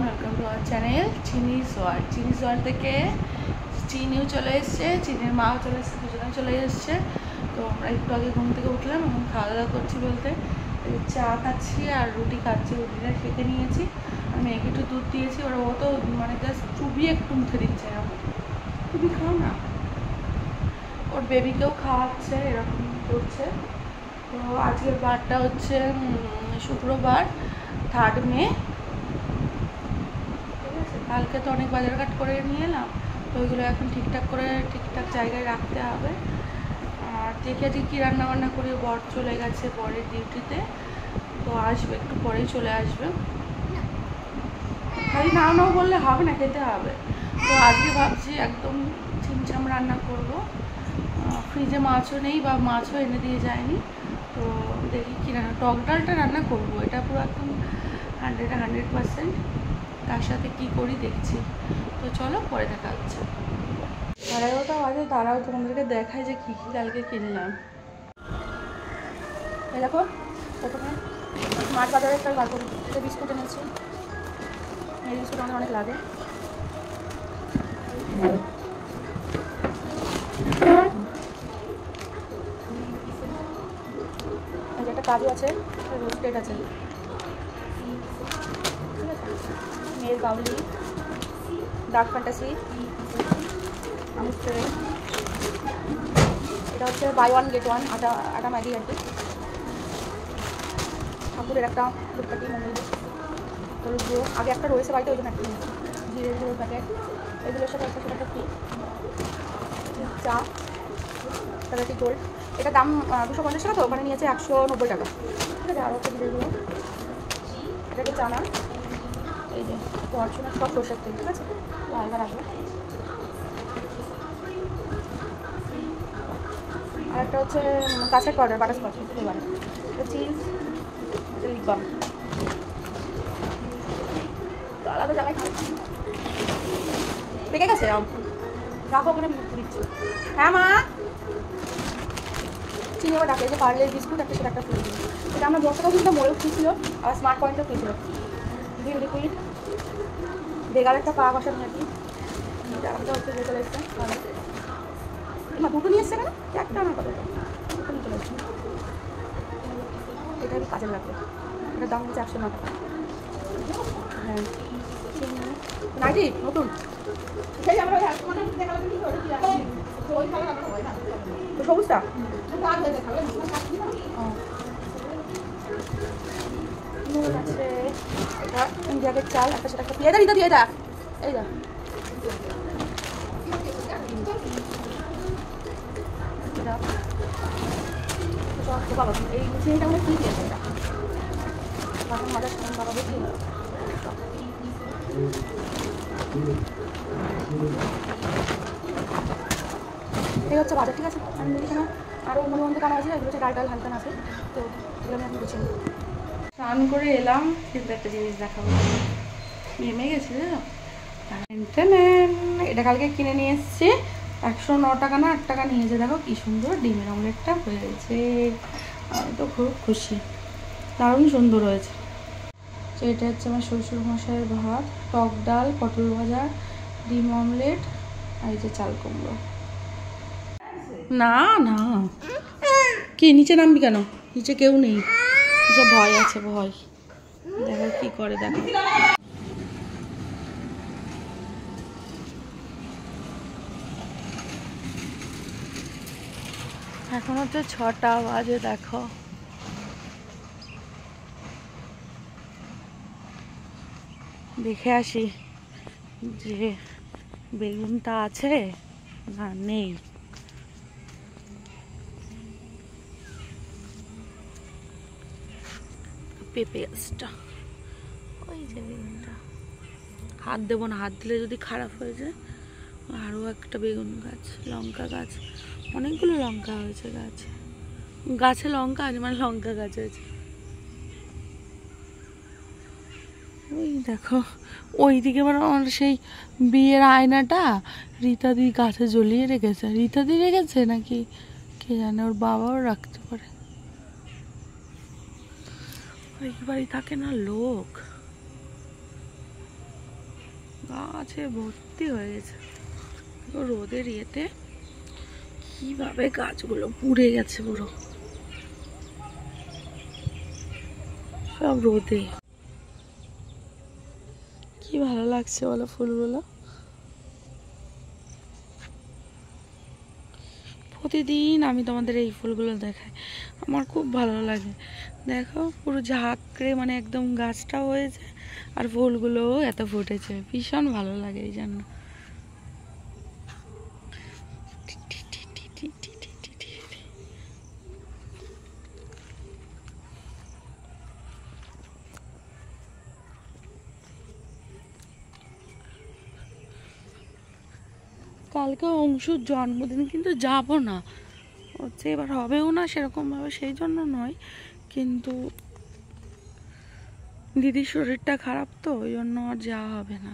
Welcome to our channel চিনিস world. চিনিস world থেকে চিনিও চলে এসছে, চিনির মাও চলে এসছে, দুজনে চলে এসছে। তো আমরা একটু আগে ঘুম থেকে উঠলাম, এখন খাওয়া দাওয়া করছি বলতে চা খাচ্ছি আর রুটি খাচ্ছি। রুটিটা খেতে নিয়েছি, আমি মেয়েকে একটু দুধ দিয়েছি, ওরা ও তো মানে জাস্ট চুবিয়ে একটু মুখে দিচ্ছে এরকম। তুমি খাও না, ওর বেবিকেও খাওয়াচ্ছে, এরকম করছে। তো আজকের বারটা হচ্ছে শুক্রবার, 3 মে। ঠিক আছে, কালকে তো অনেক বাজারঘাট করে নিয়ে এলাম, তো ওইগুলো এখন ঠিকঠাক করে ঠিকঠাক জায়গায় রাখতে হবে। আর দেখে আজকে কী রান্নাবান্না করি। বর চলে গেছে বরের ডিউটিতে, তো আসবে একটু পরেই চলে আসবে। খালি নাও নাও বললে হবে না, খেতে হবে। তো আজকে ভাবছি একদম ছিমছাম রান্না করব। ফ্রিজে মাছও নেই বা মাছও এনে দিয়ে যায়নি, তো দেখি কী রান্না। টক ডালটা রান্না করবো, এটা পুরো একদম 100% তার সাথে কি করি দেখছি। তো চলো পরে দেখা হচ্ছে। 11:30 বাজে, তারাও তোমাদেরকে দেখায় যে কী কী কালকে কিনলাম। এই দেখো, প্রথমে মাছ বাজারে একটা বার করি, এটা বিস্কুট এনেছি। এই বিস্কুট আমাদের অনেক লাগে। এই যে একটা কাজু আছে, রোস্টেড আছে, ঠিক আছে। মেয়ের বাউলি, ডার্ক ফ্যান্টাসি, আমুস্ট্রে, এটা হচ্ছে বাই ওয়ান গেট ওয়ান আটা ম্যাগি আর কি। ঠাকুরের একটা দুপাটি মন্দির, হলুদ গুঁড়ো আগে একটা রয়েছে বাড়িতে, ওই জন্য একটা নিয়েছি। জিরের গুঁড়োর প্যাকেট, এগুলোর সাথে একটা সেটা ফ্রি। চা প্যাকেটটি গোল্ড, এটা দাম 250 টাকা, তো ওখানে নিয়েছে 190 টাকা। ঠিক আছে, আরও একটা জিরের গুঁড়ো, এটা একটা চানা, এই যে ফরচুনার সব সরষের তেল, ঠিক আছে, হালকা রাখবে। আর একটা হচ্ছে কাঁচের পাউডার, বাটারস্কচ ফ্লেভার, এটা চিজ, এটা লিপ বাম। আলাদা জায়গায় পেকে গেছে, রাখো ওখানে দিচ্ছি। হ্যাঁ মা, চিনি আবার ডাকে যে পার্লের বিস্কুট একটা, সেটা একটা ফ্রি। এটা আমরা 10 টাকা কিন্তু মরেও ফ্রি ছিল, আর স্মার্ট পয়েন্টও ফ্রি ছিল। ভিম লিকুইড, বেগার একটা পা বসানো আর কি। এটা হচ্ছে যে চলে এসছে, মা দুটো নিয়ে এসছে কেন, একটা আমার কথা, দুটো নিয়ে চলে এসছে। এটা আমি কাজে লাগবে, এটার দাম হচ্ছে 109 টাকা। হ্যাঁ, নাইটি নতুন, সবুজটা নুন আছে, এটা ইন্ডিয়াদের চাল একটা, সেটা একটা দিয়ে দেখ, দিয়ে দেখ, এই দেখ। এই চিনিটা মানে কী দিয়েছে, এটা বাসন মাজার সময় বাবা বেশি। এই হচ্ছে বাজার, ঠিক আছে। আমি এখানে আরও অন্য অন্য কানা আছে, এগুলো হচ্ছে ডাল হালকান আছে, তো এগুলো আমি এখন গুছিয়ে নিই। স্নান করে এলাম, কিন্তু একটা জিনিস দেখাবো, নেমে গেছে। এটা কালকে কিনে নিয়ে এসছি, 109 টাকা না 8 টাকা নিয়েছে। দেখো কি সুন্দর ডিমের অমলেটটা হয়েছে, আমি তো খুব খুশি, দারুণ সুন্দর হয়েছে। তো এটা হচ্ছে আমার শ্বশুর মশাইয়ের ভাত, টক ডাল, পটল ভাজা, ডিম অমলেট, আর এই যে চাল কুমড়ো। না না, কি নিচে নামবি কেন, নিচে কেউ নেই, যে ভয় আছে, ভয়। দেখো কি করে, দেখো। এখন হচ্ছে 6টা বাজে, দেখো। দেখে আসি যে বেগুনটা আছে না নেই। পেঁপে গাছটা, ওই যে বেগুনটা, হাত দেবো না, হাত দিলে যদি খারাপ হয়ে যায়। আরও একটা বেগুন গাছ, লঙ্কা গাছ, অনেকগুলো লঙ্কা হয়েছে গাছে, গাছে লঙ্কা আছে, মানে লঙ্কা গাছ হয়েছে। ওই দেখো, ওই দিকে আবার আমার সেই বিয়ের আয়নাটা রীতাদি গাছে জ্বলিয়ে রেখেছে। রীতাদি রেখেছে নাকি কে জানে, ওর বাবাও রাখতে পারে। ওই বাড়ি থাকে না লোক, গাছে ভর্তি হয়ে গেছে। রোদের ইয়েতে কিভাবে গাছগুলো পুড়ে গেছে পুরো, সব রোদে। কি ভালো লাগছে বলো ফুলগুলো। প্রতিদিন আমি তোমাদের এই ফুলগুলো দেখাই, আমার খুব ভালো লাগে। দেখো পুরো ঝাঁকড়ে মানে একদম গাছটা হয়েছে, আর ফুলগুলোও এত ফুটেছে, ভীষণ ভালো লাগে এই জন্য। কালকে অংশুর জন্মদিন, কিন্তু যাব না হচ্ছে, এবার হবেও না সেরকমভাবে, সেই জন্য নয়, কিন্তু দিদির শরীরটা খারাপ তো ওই জন্য আর যাওয়া হবে না।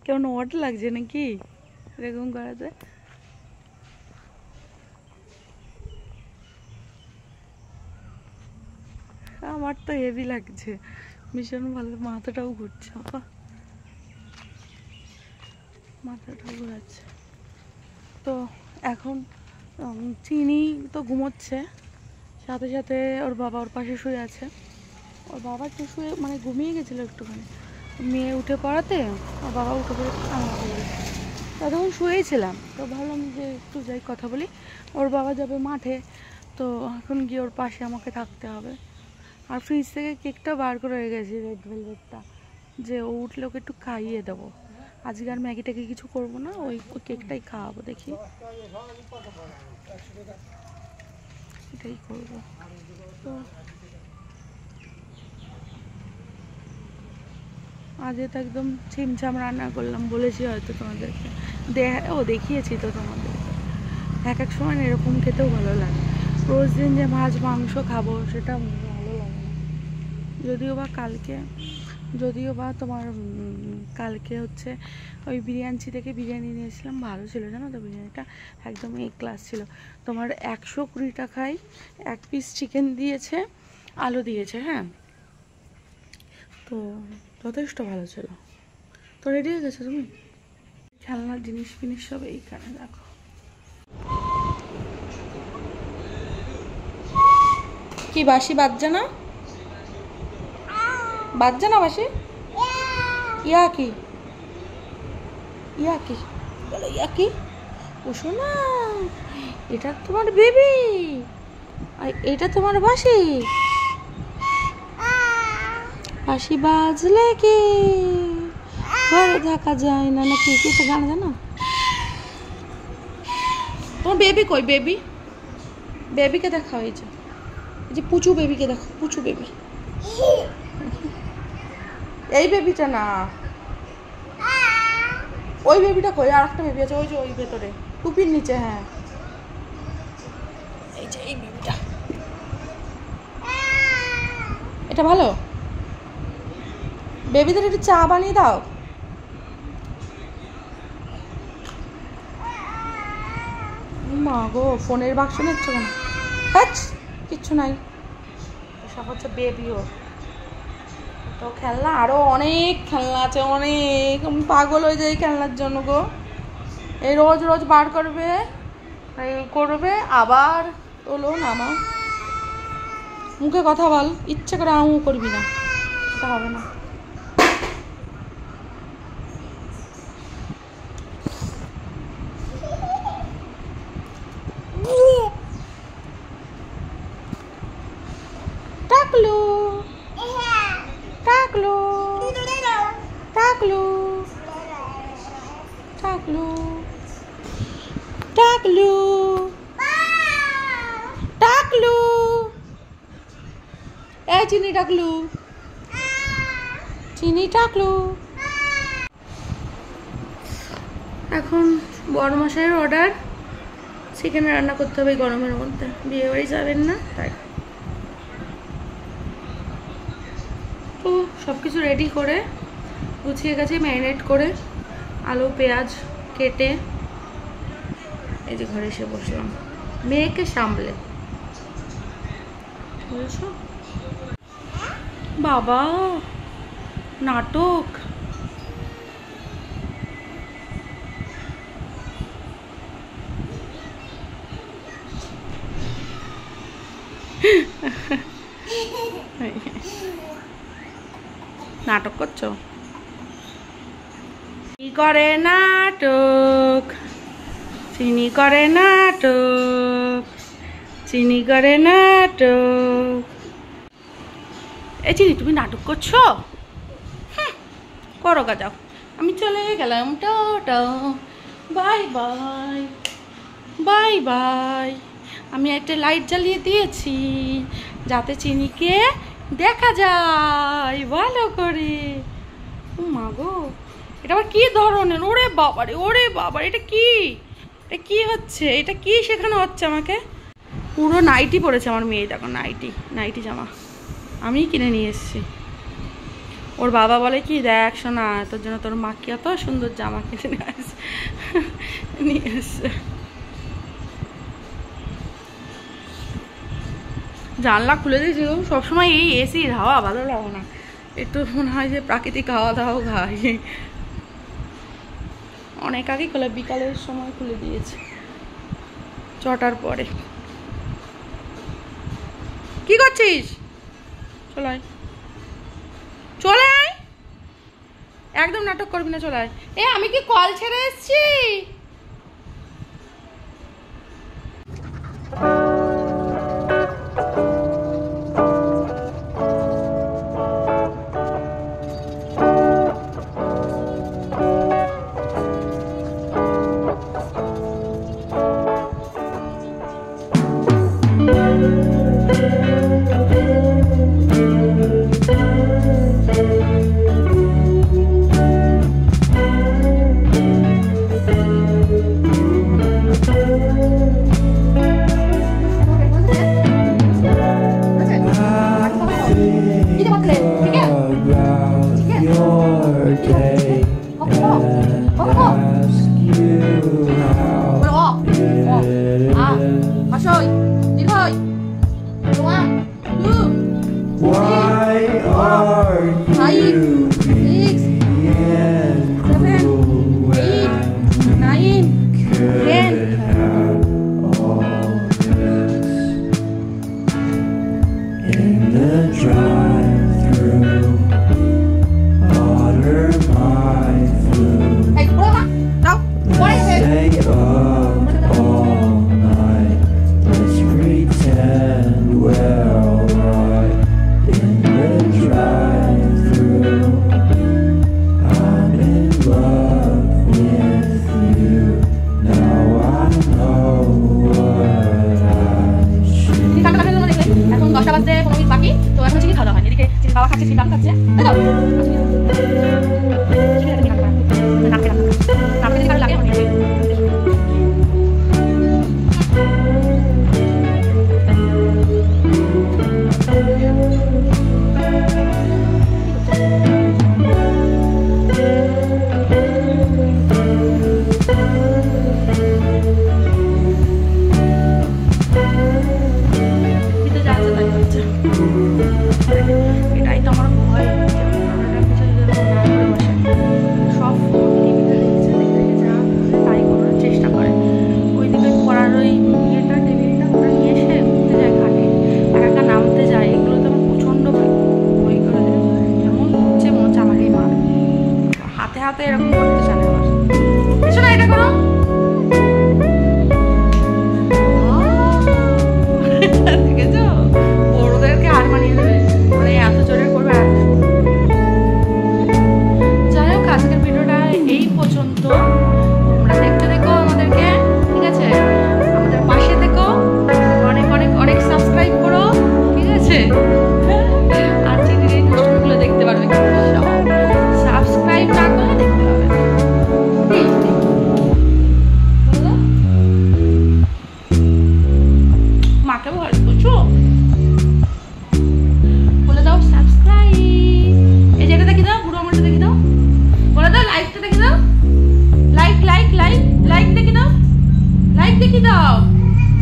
কেমন ওয়াট লাগছে নাকি এরকম করাতে? আমার তো হেভি লাগছে, ভীষণ ভালো, মাথাটাও ঘুরছে, মাথাটাও ঘুরাচ্ছে। তো এখন চিনি তো ঘুমোচ্ছে, সাথে সাথে ওর বাবা ওর পাশে শুয়ে আছে। ওর বাবা একটু শুয়ে মানে ঘুমিয়ে গেছিলো একটুখানি, মেয়ে উঠে পড়াতে ওর বাবা উঠে পড়ে আমাকে বলেছে। তখন শুয়েছিলাম, তো ভাবলাম যে একটু যাই কথা বলি। ওর বাবা যাবে মাঠে, তো এখন গিয়ে ওর পাশে আমাকে থাকতে হবে। আর ফ্রিজ থেকে কেকটা বার করে হয়ে গেছে, রেড ভেলভেটটা, যে ও উঠলে ওকে একটু খাইয়ে দেবো। আজকে আর ম্যাগি ট্যাগি কিছু করবো না, ওই কেকটাই খাওয়াবো, দেখি এটাই করবো। তো আজকে তো একদম ছিমছাম রান্না করলাম, বলেছি হয়তো তোমাদেরকে, দেখিয়েছি তো তোমাদেরকে। এক এক সময় এরকম খেতেও ভালো লাগে, রোজ দিন যে মাছ মাংস খাবো সেটা ভালো লাগে না। যদিও বা তোমার কালকে হচ্ছে ওই বিরিয়ানি থেকে বিরিয়ানি নিয়েছিলাম, ভালো ছিল জানো তো বিরিয়ানিটা, একদম এ ক্লাস ছিল। তোমার 120 টাকায় 1 পিস চিকেন দিয়েছে, আলু দিয়েছে, হ্যাঁ, তো যথেষ্ট ভালো ছিল। তো রেডি হয়ে গেছো তুমি? খেলনার জিনিস ফিনিস সব এইখানে দেখো। কি বাসি বাজছে না? বাজছে না বাসি? ইয়া কি বলো, ইয়া কি? ও শোনা, এটা তোমার বেবি, আর এটা তোমার বাসি। বাসি বাজলে কি ঘরে থাকা যায় না নাকি? কিছু গান জানো? তোমার বেবি কই? বেবিকে দেখা হয়েছে, এই যে পুচু বেবিকে দেখো, পুচু বেবি, এই বেবিটা না, ওই বেবিটা কই? আর একটা বেবি আছে ওই যে ওই ভেতরে টুপির নিচে, হ্যাঁ এই যে এই বেবিটা। এটা ভালো, বেবিদের একটু চা বানিয়ে দাও। মা গো, ফোনের বাক্স নিচ্ছ কেন? কিচ্ছু নাই, সব হচ্ছে বেবি। ওর তো খেলনা, আরো অনেক খেলনা আছে, অনেক, আমি পাগল হয়ে যাই খেলনার জন্য গো। এই রোজ রোজ বার করবে, আবার তোলো নামা, মুখে কথা বল, ইচ্ছে করে আমু করবি না, এটা হবে না। টাকলু টাকলু টাকলু টাকলু টাকলু টাকলু, এই চিনি টাকলু, চিনি টাকলু। এখন বড় মশাইয়ের অর্ডার, চিকেন রান্না করতে হবে গরমের মধ্যে, বিয়ে বাড়ি যাবেন না তাই। তো সব কিছু রেডি করে গুছিয়ে গেছি ম্যারিনেট করে, আলু পেঁয়াজ কেটে এই যে ঘরে এসে বসলাম মেয়েকে সামলে, বুঝেছো? বাবা নাটক। নাটক করছো? কি করে নাটক, চিনি করে নাটক, চিনি করে নাটক। এই চিনি তুমি নাটক করছো? করো গা, যাও, আমি চলে গেলাম, tata, bye bye, bye bye. আমি একটা লাইট জ্বালিয়ে দিয়েছি যাতে চিনিকে দেখা যায় ভালো করে। ও মা গো, এটা আবার কি ধরনের? ওরে বাবারে, ওরে বাবা, এটা কি, এটা কি হচ্ছে? এটা কি শেখানো হচ্ছে আমাকে? পুরো নাইটি পরেছে আমার মেয়ে, দেখো নাইটি, নাইটি জামা আমি কিনে নিয়ে এসেছি। ওর বাবা বলে কি, দেখ শোনা, তোর জন্য তোর মা কি এত সুন্দর জামা কিনে নিয়ে এসছে। জানলা খুলে দিয়েছি, সবসময় এই এসির হাওয়া ভালো লাগে না, একটু মনে হয় যে প্রাকৃতিক হাওয়া দাওয়া খাই। অনেক আগে খুলে, বিকালের সময় খুলে দিয়েছে, 6টার পরে। কি করছিস? চলে আয়, চলে আয়, একদম নাটক করবি না, চলে আয়। এ আমি কি কল ছেড়ে এসছি? এটাই তো আমার ভয়। দেখি দাও,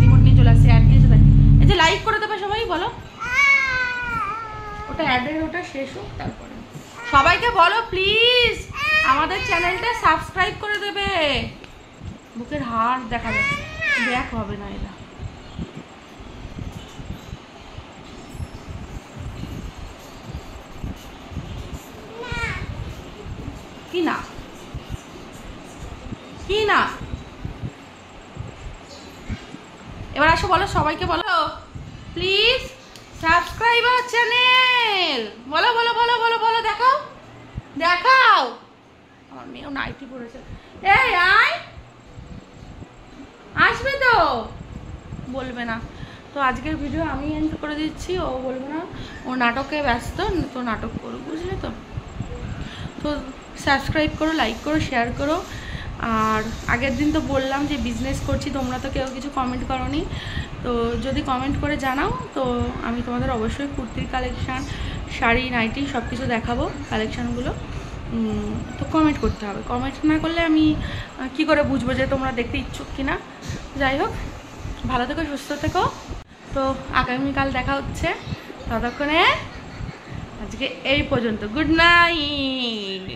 রিমোট নিয়ে চলে আসছে, অ্যাড দিয়েছে তাই। এই যে লাইক করে দেবে সবাই, বলো ওটা অ্যাডের ওটা শেষ হোক তারপরে সবাইকে বলো প্লিজ আমাদের চ্যানেলটা সাবস্ক্রাইব করে দেবে। বুকের হাড় দেখা যাচ্ছে, দেখ হবে না এটা। কি না কি না, এবার আসো বলো, সবাইকে বলো প্লিজ সাবস্ক্রাইব আওয়ার চ্যানেল। বলো বলো বলো বলো বলো, দেখাও দেখাও। আমার মেয়েও নাইটি পড়েছে। এই আয়, আসবে তো? বলবে না। তো আজকের ভিডিও আমি এন্ড করে দিচ্ছি, ও বলবে না, ও নাটকে ব্যস্ত, তো নাটক করো, বুঝলে তো? তো সাবস্ক্রাইব করো, লাইক করো, শেয়ার করো। আর আগের দিন তো বললাম যে বিজনেস করছি, তোমরা তো কেউ কিছু কমেন্ট করোনি। তো যদি কমেন্ট করে জানাও তো আমি তোমাদের অবশ্যই কুর্তির কালেকশান, শাড়ি, নাইটি সব কিছু দেখাবো কালেকশানগুলো। তো কমেন্ট করতে হবে, কমেন্ট না করলে আমি কি করে বুঝবো যে তোমরা দেখতে ইচ্ছুক কিনা। যাই হোক, ভালো থেকো, সুস্থ থেকো। তো আগামীকাল দেখা হচ্ছে, ততক্ষণে আজকে এই পর্যন্ত। Good night.